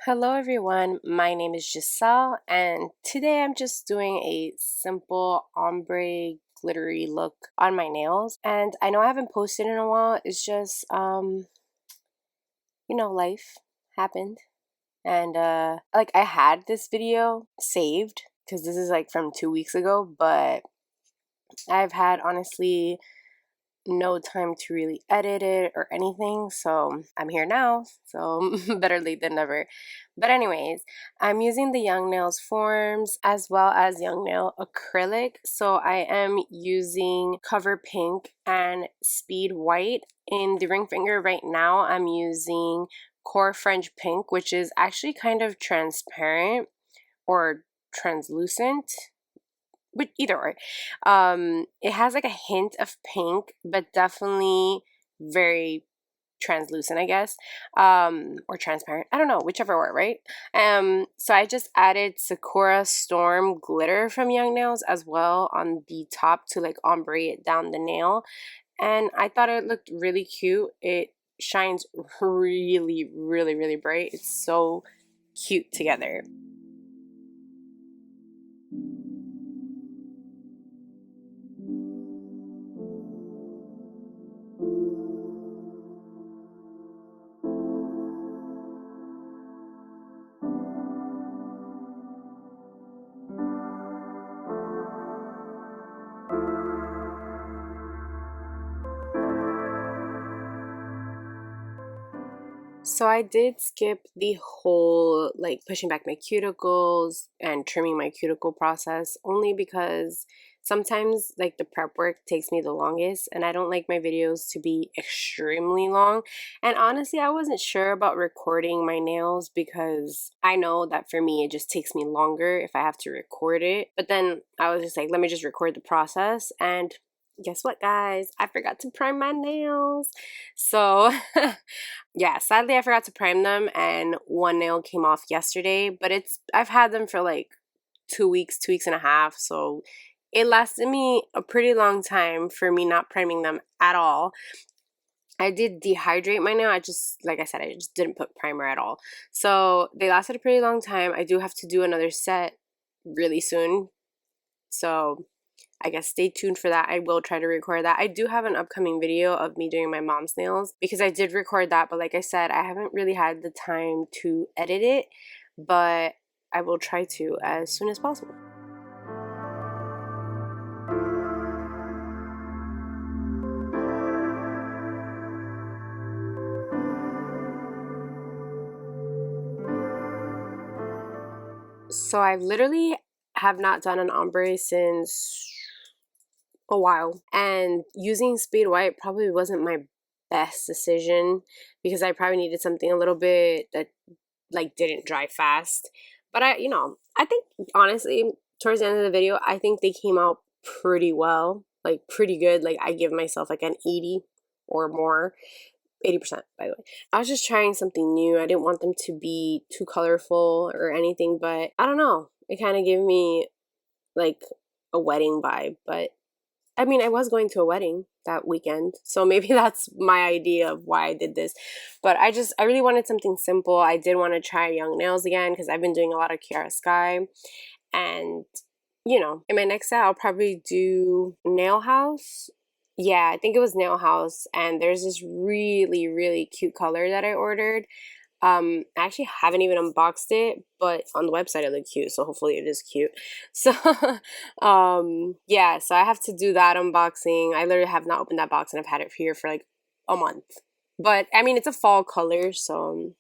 Hello everyone, my name is Gissel and today I'm just doing a simple ombre glittery look on my nails. And I know I haven't posted in a while. It's just life happened, and like I had this video saved because this is like from 2 weeks ago, but I've had honestly no time to really edit it or anything, so I'm here now, so better late than never. But anyways, I'm using the Young Nails forms as well as Young Nail acrylic. So I am using Cover Pink and Speed White. In the ring finger right now, I'm using Core French Pink, which is actually kind of transparent or translucent, but either way, it has like a hint of pink, but definitely very translucent, I guess, or transparent. I don't know, whichever word, right? So I just added Sakura Storm glitter from Young Nails as well on the top to like ombre it down the nail, and I thought it looked really cute. It shines really, really, really bright. It's so cute together. So I did skip the whole like pushing back my cuticles and trimming my cuticle process only because sometimes like the prep work takes me the longest and I don't like my videos to be extremely long. And honestly, I wasn't sure about recording my nails because I know that for me it just takes me longer if I have to record it. But then I was just like, let me just record the process, and guess what, guys? I forgot to prime my nails. So yeah, sadly I forgot to prime them and one nail came off yesterday, but I've had them for like 2 weeks, 2 weeks and a half, so it lasted me a pretty long time for me not priming them at all. I did dehydrate my nail. Like I said, I just didn't put primer at all. So they lasted a pretty long time. I do have to do another set really soon, so I guess stay tuned for that. I will try to record that. I do have an upcoming video of me doing my mom's nails because I did record that, but like I said, I haven't really had the time to edit it, but I will try to as soon as possible. So I literally have not done an ombre since a while, and using Speed White probably wasn't my best decision because I probably needed something a little bit that like didn't dry fast. But I think honestly towards the end of the video I think they came out pretty well, like pretty good. Like I give myself like an 80 or more. 80% by the way. I was just trying something new. I didn't want them to be too colorful or anything, but I don't know, it kind of gave me like a wedding vibe. But I mean, I was going to a wedding that weekend, so maybe that's my idea of why I did this. But I really wanted something simple. I did want to try Young Nails again because I've been doing a lot of Kiara Sky. And, in my next set, I'll probably do Nail House. Yeah, I think it was Nail House. And there's this really, really cute color that I ordered. I actually haven't even unboxed it, but on the website it looked cute, so hopefully it is cute. So yeah, so I have to do that unboxing. I literally have not opened that box and I've had it here for like a month. But I mean, it's a fall color, so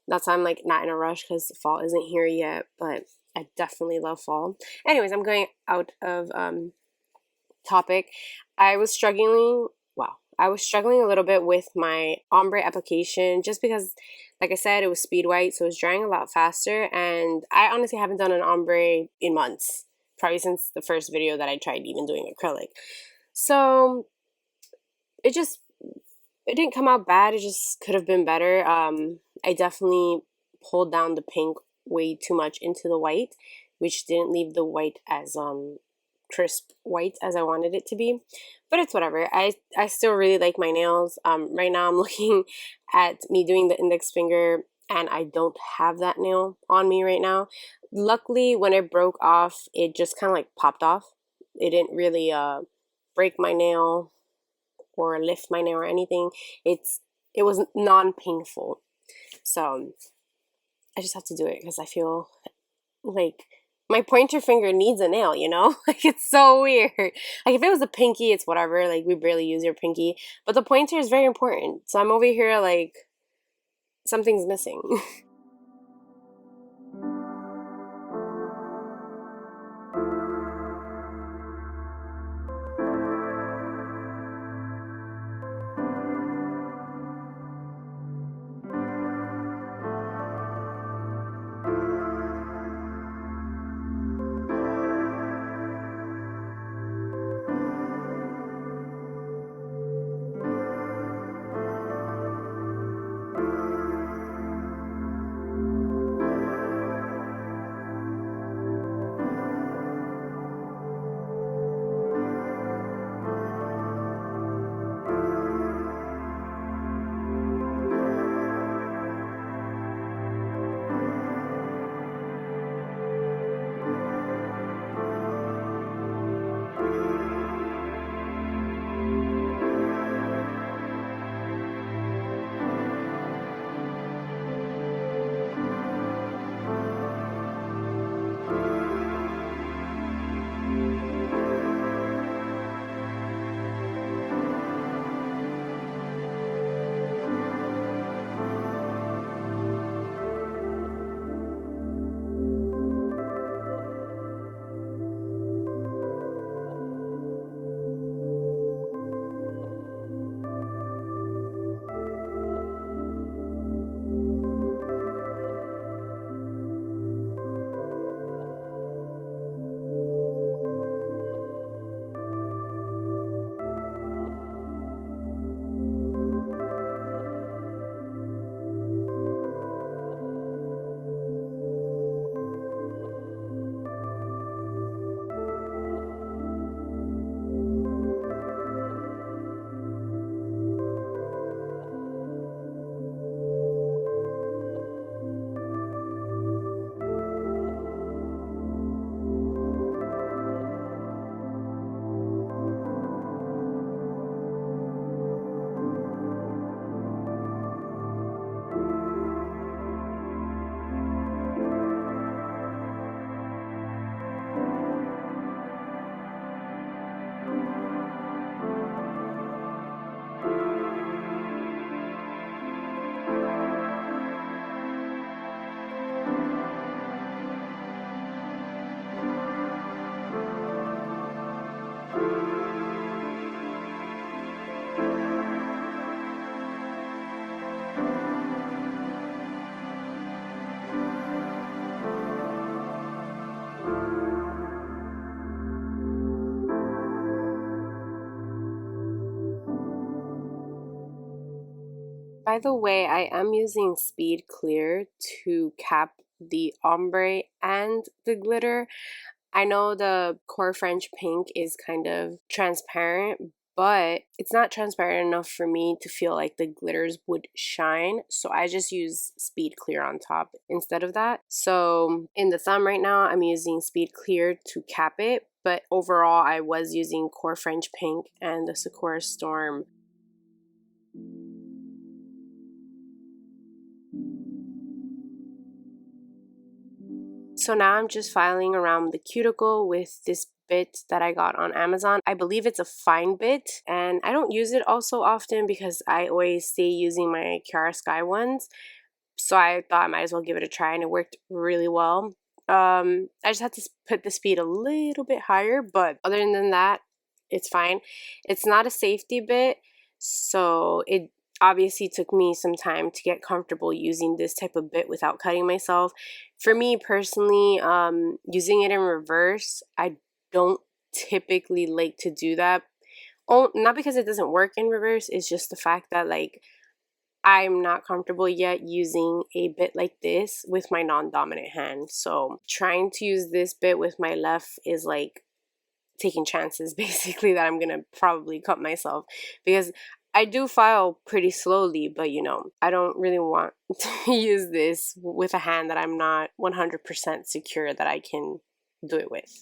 that's why I'm like not in a rush because fall isn't here yet, but I definitely love fall. Anyways, I'm going out of topic. I was struggling a little bit with my ombre application just because, like I said, it was Speed White, so it was drying a lot faster, and I honestly haven't done an ombre in months, probably since the first video that I tried even doing acrylic. So it didn't come out bad. It just could have been better. I definitely pulled down the pink way too much into the white, which didn't leave the white as crisp white as I wanted it to be, but it's whatever. I still really like my nails. Right now I'm looking at me doing the index finger and I don't have that nail on me right now. Luckily, when it broke off, it just kind of like popped off. It didn't really break my nail or lift my nail or anything. It was non-painful. So I just have to do it because I feel like my pointer finger needs a nail, you know? Like, it's so weird. Like, if it was a pinky, it's whatever. Like, we barely use your pinky. But the pointer is very important. So I'm over here like, something's missing. By the way, I am using Speed Clear to cap the ombre and the glitter. I know the core French pink is kind of transparent, but it's not transparent enough for me to feel like the glitters would shine. So I just use Speed Clear on top instead of that. So in the thumb right now, I'm using Speed Clear to cap it. But overall, I was using core French pink and the Sakura Storm. So now I'm just filing around the cuticle with this bit that I got on Amazon. I believe it's a fine bit, and I don't use it all so often because I always stay using my Kiara Sky ones. So I thought I might as well give it a try, and it worked really well. I just had to put the speed a little bit higher, but other than that, it's fine. It's not a safety bit, so it obviously took me some time to get comfortable using this type of bit without cutting myself. For me personally, using it in reverse, I don't typically like to do that. Oh, not because it doesn't work in reverse, it's just the fact that like I'm not comfortable yet using a bit like this with my non-dominant hand. So trying to use this bit with my left is like taking chances basically that I'm gonna probably cut myself, because I do file pretty slowly, but you know, I don't really want to use this with a hand that I'm not 100% secure that I can do it with.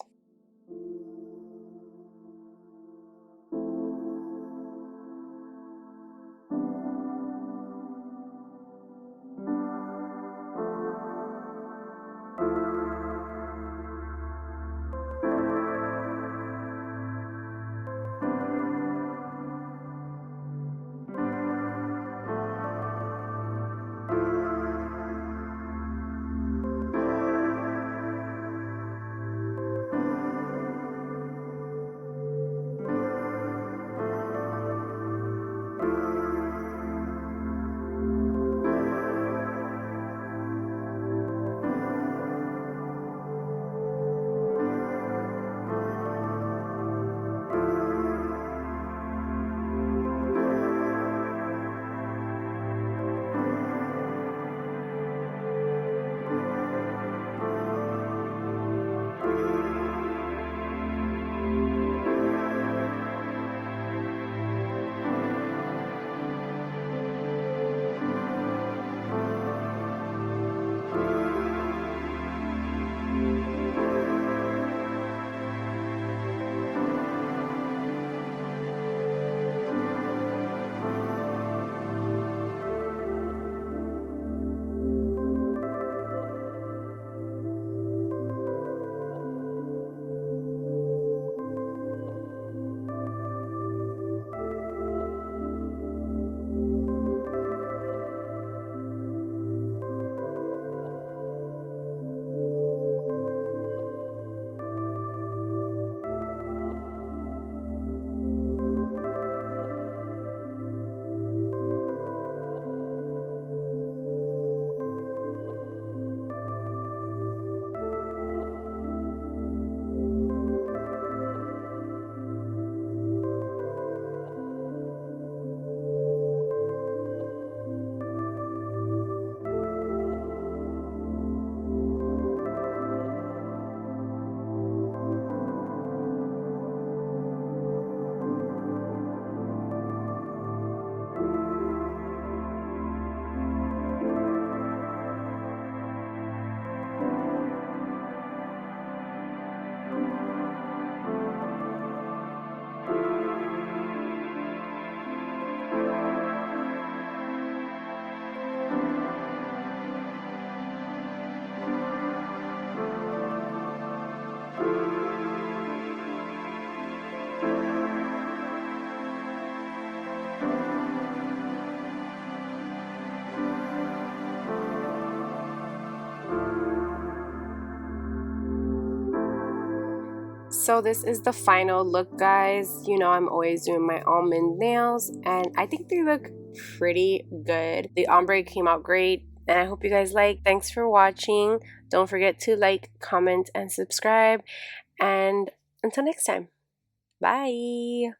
So this is the final look, guys. You know, I'm always doing my almond nails, and I think they look pretty good. The ombre came out great, and I hope you guys like. Thanks for watching. Don't forget to like, comment, and subscribe. And until next time, bye.